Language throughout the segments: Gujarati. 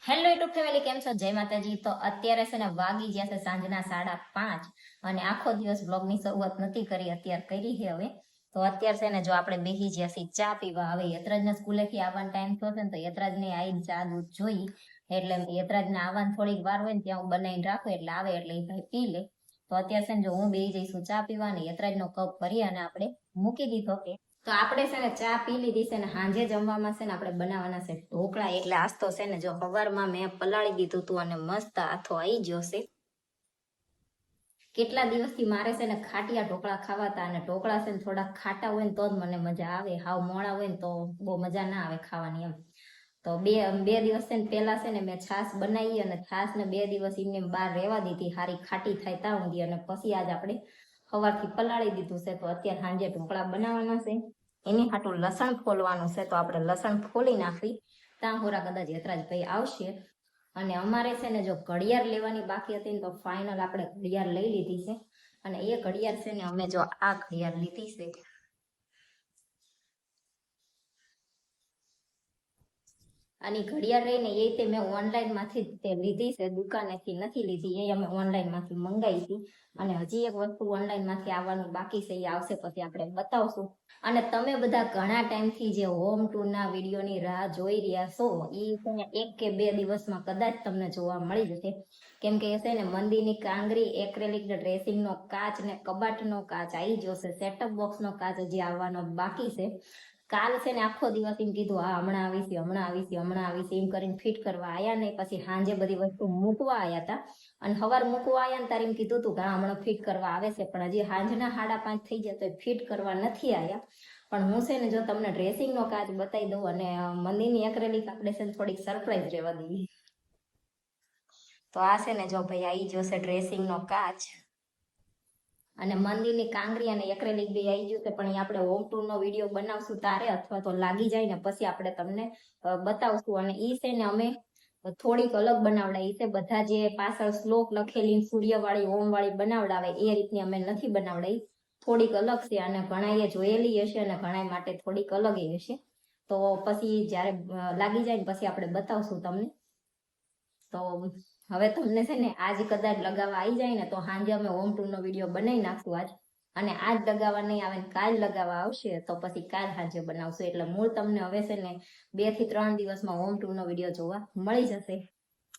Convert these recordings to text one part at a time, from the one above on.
હેલો યુટ્યુબ ફેમિલી, કેમ છો? જય માતાજી. તો અત્યારે છે ને વાગી ગયા છે સાંજના 5:30 અને આખો દિવસ બ્લોગની શરૂઆત નથી કરી, અત્યારે કરી છે હવે. તો અત્યારે છે ને જો આપણે બેસી ગયા છીએ ચા પીવા. હવે યતરાજને સ્કૂલેથી આવવાનો ટાઈમ થયો છે ને તો યતરાજને આવીને ચા દૂધ જોઈ, એટલે યતરાજને આવવાની થોડીક વાર હોય ને ત્યાં હું બનાવીને રાખું, એટલે આવે એટલે એ ભાઈ પી લે. તો અત્યારે છે ને જો હું બેસી જઈશું ચા પીવા ને યતરાજનો કપ ભરી અને આપણે મૂકી દીધો. તો આપણે છે ને ચા પી લીધી છે ને સાંજે જમવામાં છે ને આપણે બનાવવાના છે ઢોકળા. એટલે આજ તો છે ને જો સવારમાં મેં પલાળી દીધું હતું અને મસ્ત આથો આવી ગયો છે. કેટલા દિવસથી મારે છે ને ખાટિયા ઢોકળા ખાવા હતા, અને ઢોકળા છે ને થોડા ખાટા હોય ને તો જ મને મજા આવે, હાવ મોળા હોય ને તો બહુ મજા ના આવે ખાવાની એમ. તો બે દિવસ છે ને પેલા છે ને મેં છાશ બનાવી અને છાશ ને 2 દિવસ એમને બહાર રહેવા દીધી, હારી ખાટી થાય ત્યાં ઊંધી, અને પછી આજ આપણે સવારથી પલાળી દીધું છે. તો અત્યારે સાંજે ઢોકળા બનાવવાના છે, એની હાટું લસણ ફોલવાનું છે. તો આપણે લસણ ફોલી નાખવી, ત્યાં હોરા કદાચ યતરાજભાઈ આવશે. અને અમારે છે ને જો ઘડિયાળ લેવાની બાકી હતી ને તો ફાઇનલ આપણે ઘડિયાળ લઈ લીધી છે. અને એ ઘડિયાળ છે ને અમે જો આ ઘડિયાળ લીધી છે, અને ઘડિયાળ રહીને એ તે મેં ઓનલાઈન માંથી તે લીધી છે, દુકાનેથી નથી લીધી, એ અમે ઓનલાઈન માંથી મંગાવી હતી. અને હજી એક વસ્તુ ઓનલાઈન માંથી આવવાનું બાકી છે, એ આવશે પછી આપણે બતાવશું. અને તમે બધા ઘણા ટાઈમથી જે હોમ ટૂર ના વિડીયોની રાહ જોઈ રહ્યા છો, એ છે ને 1 કે 2 દિવસમાં કદાચ તમને જોવા મળી જશે. કેમ કે એ છે ને મંદિરની કાંગરી, એક્રેલિક ડ્રેસિંગ નો કાચ ને કબાટનો કાચ આવી જશે. સેટઅપ બોક્સ નો કાચ હજી આવવાનો બાકી છે. કાલ છે ને આખો દિવસ એમ કીધું હા હમણાં આવીશ હમણાં આવીશ હમણાં આવીશ એમ કરીને ફિટ કરવા આયા નહીં. પછી સાંજે બધી વસ્તુ મૂકવા આવ્યા હતા, અને સવાર મૂકવા આવ્યા ને તારે એમ કીધું તું કે હા હમણાં ફિટ કરવા આવે છે, પણ હજી સાંજના 5:30 થઈ ગયા તો ફિટ કરવા નથી આવ્યા. પણ હું છે ને જો તમને ડ્રેસિંગ નો કાચ બતાવી દઉં, અને મંદિરની એક્રેલિક આપણે છે ને થોડીક સરપ્રાઈઝ રહેવા દઈએ. તો આ છે ને જો ભાઈ આવી જશે ડ્રેસિંગ નો કાચ, અને મંદિરની કાંગરી અને એક્રેલિક બી આવી ગયું છે. પણ એ આપણે હોમ ટૂર નો વિડીયો બનાવશું તારે, અથવા તો લાગી જાય ને પછી આપણે તમને બતાવશું. અને ઈ છે ને અમે થોડીક અલગ બનાવડાવી છે. બધા જે પાછળ શ્લોક લખેલી સૂર્યવાળી ઓમ વાળી બનાવડાવે એ રીતની અમે નથી બનાવડાવી, થોડીક અલગ છે. અને ઘણાએ જોયેલી હશે અને ઘણા માટે થોડીક અલગ હશે. તો પછી જયારે લાગી જાય ને પછી આપણે બતાવશું તમને. તો હવે તમને છે ને આજ કદાચ લગાવવા આવી જાય ને તો સાંજે અમે હોમ ટૂર નો વિડીયો બનાવી નાખશું આજ. અને આજ લગાવવા નહીં આવે ને કાલ લગાવવા આવશે તો પછી કાલ સાંજે બનાવશું. એટલે મૂળ તમને હવે છે ને 2 થી 3 દિવસમાં હોમ ટૂર નો વિડીયો જોવા મળી જશે.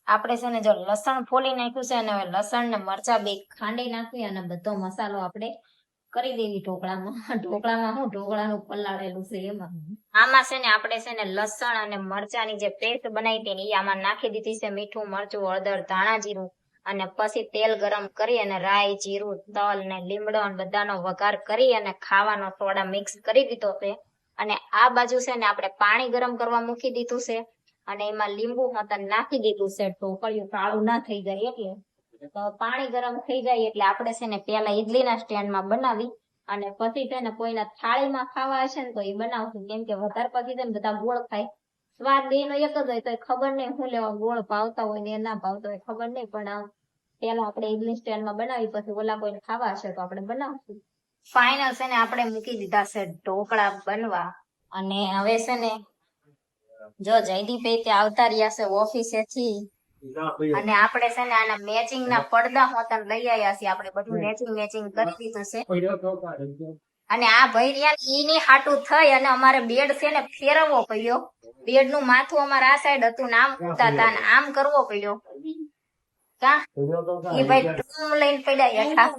આપણે છે ને જો લસણ ફોલી નાખ્યું છે, અને હવે લસણ ને મરચા બે ખાંડી નાખવી અને બધો મસાલો આપણે કરી દેવી ઢોકળામાં. ઢોકળામાં શું ઢોકળાનું પલાળેલું છે એમાં. આમાં છે ને આપણે છે ને લસણ અને મરચાની જે પેસ્ટ બનાવી હતી એ આમાં નાખી દીધી છે. મીઠું, મરચું, હળદર, ધાણા જીરું, અને પછી તેલ ગરમ કરી અને રાઈ, જીરું, તલ ને લીમડો બધાનો વઘાર કરી અને ખાવાનો સોડા મિક્સ કરી દીધો છે. અને આ બાજુ છે ને આપણે પાણી ગરમ કરવા મૂકી દીધું છે, અને એમાં લીંબુ મતન નાખી દીધું છે. ઢોકળિયું કાળું ના થઈ જાય એટલે. તો પાણી ગરમ થઈ જાય એટલે આપણે છે ને પેલા ઈડલીના સ્ટેન્ડમાં બનાવી, અને પછી છે ને કોઈના થાળીમાં ખાવા હશે ને તો એ બનાવશું. કેમ કે વધારે પછી છે ને બધા ગોળ ખાય, સ્વાદ બે નો એક જ હોય, તો ખબર નહીં શું લેવા ગોળ ભાવતા હોય ને એ ના ભાવતા હોય ખબર નહીં. પણ પેલા આપણે ઈડલી સ્ટેન્ડમાં બનાવી, પછી ઓલા કોઈને ખાવા હશે તો આપણે બનાવશું. ફાઇનલ છે ને આપણે મૂકી દીધા છે ઢોકળા બનવા. અને હવે છે ને જો જયદીપભાઈ તે આવતા રહ્યા છે ઓફિસેથી, અને આપણે છે ને આના મેચિંગ ના પડદા હોતા લઈ આવ્યા છીએ. આપણે બધું મેચિંગ કરી દીધું છે. અને આ ભાઈ રહ્યા ઈની હાટું થઈ અને અમારે બેડ છે ને ફેરવવો પડ્યો. બેડ નું માથું અમારે આ સાઈડ હતું ને આમ ઉતા હતા ને આમ કરવો પડ્યો. કા એ ભાઈ ટૂમ લઈને પડ્યા હેઠા.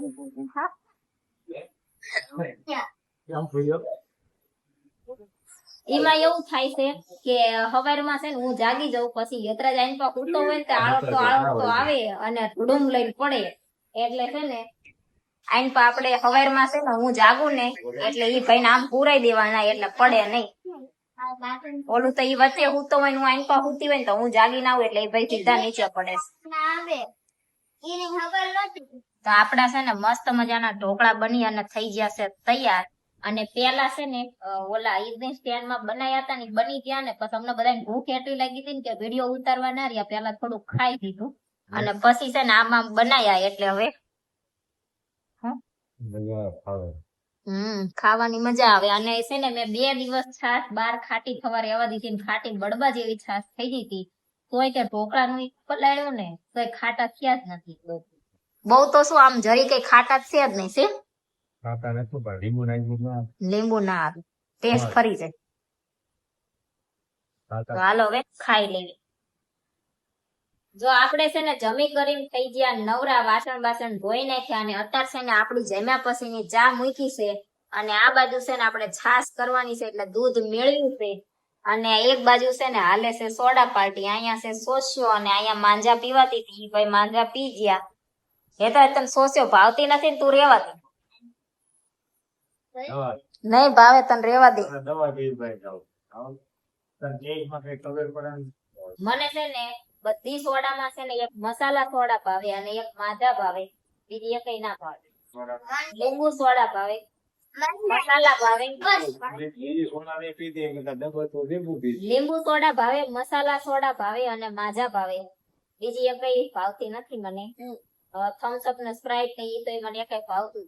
એમાં એવું થાય છે કે સવારમાં છે ને હું જાગી જાઉં, પછી યતરાજ આઈને પા ઉઠતો હોય ને આળોટતો આવે અને ધૂડુમ લઈને પડે. એટલે છે ને આઈને પા આપણે સવારમાં છે ને હું જાગું ને એટલે ઈ ભાઈ ને આમ પુરાઈ દેવાના એટલે પડે નહીં. ઓલું તો ઈ વચ્ચે હુતો હોય ને હું આઈને પા હુતી હોય ને તો હું જાગીને આવું એટલે એ ભાઈ સીધા નીચે પડે. તો આપડા છે ને મસ્ત મજાના ઢોકળા બની અને થઈ ગયા છે તૈયાર. અને પેલા છે ને ઓલા ઈડલી સ્ટેન્ડ માં બનાવ્યા હતા ને બની ગયા ને પછી અમને બધાને ભૂખ એટલી લાગી હતી ને કે વિડીયો ઉતારવા ના રહ્યા, પેલા થોડું ખાઈ દીધું અને પછી છે ને આમાં બનાયા. એટલે હવે ખાવાની મજા આવે. અને છે ને મેં 2 દિવસ છાશ બહાર ખાટી થવા રહેવા દીધી, ખાટી બળબા જેવી છાશ થઈ ગઈ હતી. તોય તે ઢોકળાનું ઈ પલાળ્યું ને તોય ખાટા થયા જ નથી બહુ તો શું આમ જરી કઈ ખાટા જ છે જ નહીં છે ખાતા નથી પણ લીંબુ નાખ્યું ના લીંબુ ના આવે ટેસ્ટ ફરી જાય તો ખાતા હાલો હવે ખાઈ લેવી જો આપણે છે ને જમી કરીને થઈ ગયા નવરા વાસણ બાસણ ધોઈ નાખ્યા અને અત્યારે છે ને આપણી જમ્યા પછીની ચા મૂકી છે અને આ બાજુ છે ને આપણે છાશ કરવાની છે એટલે દૂધ મેળવ્યું છે અને એક બાજુ છે ને હાલે છે સોડા પાર્ટી અહીંયા છે સોસ્યો અને અહીંયા માંજા પીવાતી હતી ઈ ભાઈ માંજા પી ગયા એ તો તને સોસ્યો ભાવતી નથી ને તું રેવા દે દવા નહીં ભાવે તને રેવા દે દવા પી ભાઈ જાવ તને કેકમાં કઈ ખબર પડે ને? મને છે ને બધી સોડામાં છે ને એક મસાલા સોડા ભાવે અને એક માંજા ભાવે બીજી એકય ના ભાવે સોડા લીંબુ સોડા ભાવે મસાલા ભાવે બીજી સોડા નહીં પીતી એટલે તાર ડબ્બો તો લીંબુ પીતી લીંબુ સોડા ભાવે મસાલા સોડા ભાવે અને માજા ભાવે બીજી એકય ભાવતી નથી મને થમ્સ અપ ને સ્પ્રાઇટ ને ઈ તો મને એકય ભાવતું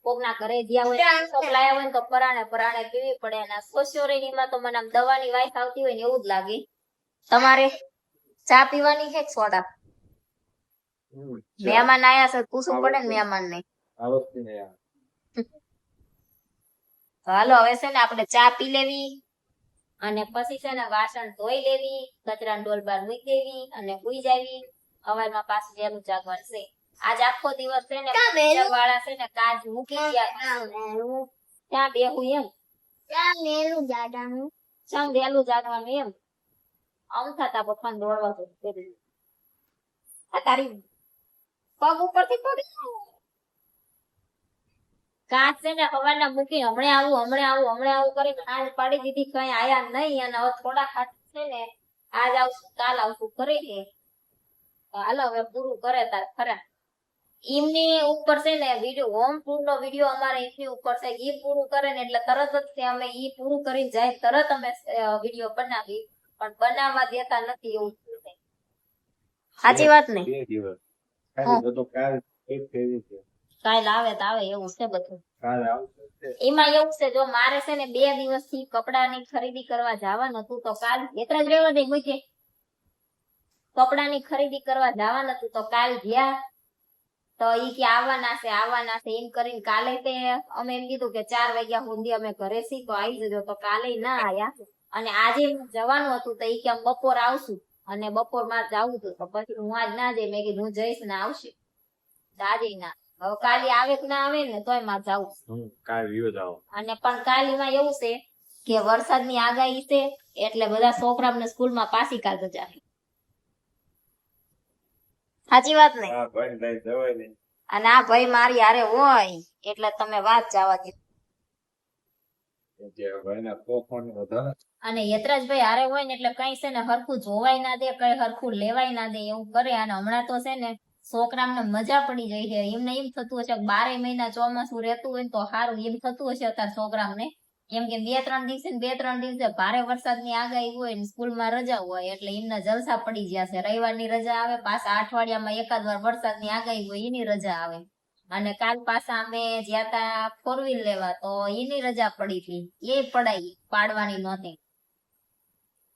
કોક ના ઘરે જ્યાં હોય thumbs up લાયા હોય ને તો પરાણે પરાણે પીવી પડે અને સોસ્યોરેની માં તો મને આમ દવાની વાઈફ આવતી હોય ને એવું જ લાગે તમારે ચા પીવાની છે કે સોડા મહેમાન આયા છે પૂછવું પડે ને મહેમાન ને આ વસ્તુ ને યાર હાલો હવે છે ને આપણે ચા પી લેવી અને પછી છે ને વાસણ ધોઈ લેવી કચરા ડોલ બાર મૂકી દેવી અને સુઈ જાવી સવારમાં પાછું વહેલું જાગવાનું છે આજ આખો દિવસ છે ને પિક્ચર વાળા છે ને કાજ મૂકી ગયા ત્યાં બેહું એમ ચમ વહેલું જાગવાનું એમ આમ થતા પપ્પાને દોડવા તો આ તારી પગ ઉપરથી પડી કાચ છે ને સવારના મૂકી હમણાં આવું કરીને આજ પાડી દીધી કઈ આયા નહીં અને હવે થોડા ખાટ છે ને આજ આવશું કાલ આવશું કરી દે હાલો હવે પૂરું કરે તાર ખરા એમની ઉપર છે ને વિડીયો હોમ ટૂર નો વિડીયો અમારે એમની ઉપર છે ઈ પૂરું કરે ને એટલે તરત જ તે અમે ઈ પૂરું કરીને જાય તરત અમે વિડીયો બનાવી પણ બનાવવા દેતા નથી એવું છે. સાચી વાત ને બે દિવસ કાલ બધું કાલ એક ફેરી છે કાલ આવે તો આવે એવું છે બધું કાલ આવશે એમાં એવું છે જો મારે છે ને 2 દિવસથી કપડાની ખરીદી કરવા જવાનું હતું તો કાલ એક જ રહેવા દે મૂકે કપડાની ખરીદી કરવા જવાનું હતું તો કાલ ગયા તો ઈ કે આવવાના છે એમ કરીને કાલે તે અમે એમ કીધું કે 4 વાગ્યા સુધી અમે ઘરે છીએ તો આવી જજો તો કાલે ના આયા અને આજે જવાનું હતું તો ઈ કે બપોર આવશું અને બપોર માં જવું હતું તો પછી હું આજ ના જઈ મેં કીધું હું જઈશ ને આવશે આજે ના હવે કાલે આવે કે ના આવે ને તોય માં જાવું કાલ વિયો જાવ અને પણ કાલીમાં એવું છે કે વરસાદની આગાહી છે એટલે બધા છોકરાઓને સ્કૂલમાં પાછી કાલ રજા છે સાચી વાત ને હા ભાઈ લઈ જવાય ને અને આ ભાઈ મારી હારે હોય એટલે તમે વાત જવા દો જે ભાઈના કોફોન વધારે અને યતરાજભાઈ હારે હોય ને એટલે કઈ છે ને હરખું જોવાય ના દે કઈ હરખું લેવાય ના દે એવું કરે અને હમણાં તો છે ને છોકરામને મજા પડી જાય છે એમને એમ થતું હશે 12 મહિના ચોમાસું રહેતું હોય ને તો સારું એમ થતું હશે અત્યારે છોકરામને કેમ કે 2-3 દિવસે ને 2-3 દિવસે ભારે વરસાદની આગાહી હોય ને સ્કૂલમાં રજા હોય એટલે એમના જલસા પડી ગયા છે રવિવારની રજા આવે પાછા અઠવાડિયામાં એકાદ વાર વરસાદની આગાહી હોય એની રજા આવે અને કાલ પાછા અમે જ્યાં તા 4 વ્હીલ લેવા તો એની રજા પડી હતી એ પડાઈ પાડવાની નહોતી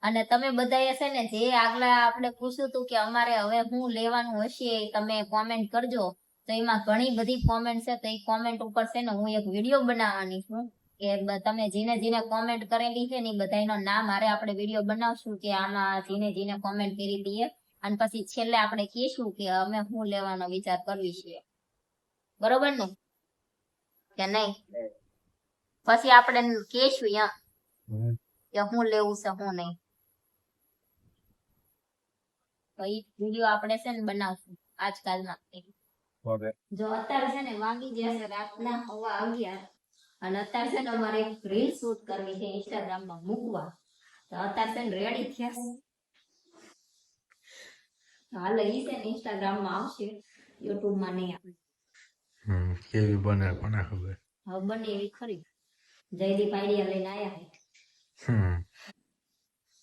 અને તમે બધાએ છે ને જે આગલા આપણે પૂછ્યું હતું કે અમારે હવે શું લેવાનું હશે તમે કોમેન્ટ કરજો તો એમાં ઘણી બધી કોમેન્ટ છે તો એ કોમેન્ટ ઉપર છે ને હું એક વિડીયો બનાવવાની છું કે તમે જેને કોમેન્ટ કરેલી છે ને એ બધાનો નામ હારે આપણે વિડીયો બનાવશું કે આમાં જેને કોમેન્ટ કરી દઈએ અને પછી છેલ્લે આપણે કહીશું કે અમે શું લેવાનો વિચાર કરવી છીએ બરોબર ને કે નહીં પછી આપણે કહીશું કે શું લેવું છે શું નહીં તો એ વિડીયો આપણે છે ને બનાવશું આજકાલમાં જો અત્યારે છે ને વાગી જશે રાતના 11:15 અને અત્યારે છે ને અમારે એક રીલ શૂટ કરવી છે ઇન્સ્ટાગ્રામમાં મૂકવા તો અત્યારે છે ને રેડી થયા હાલ ઈ છે ને ઇન્સ્ટાગ્રામમાં આવશે યુટ્યુબમાં નહીં આવે કેવી બને કોને ખબર હવે બને એવી ખરી જયદીપ આઈડિયા લઈને આયા છે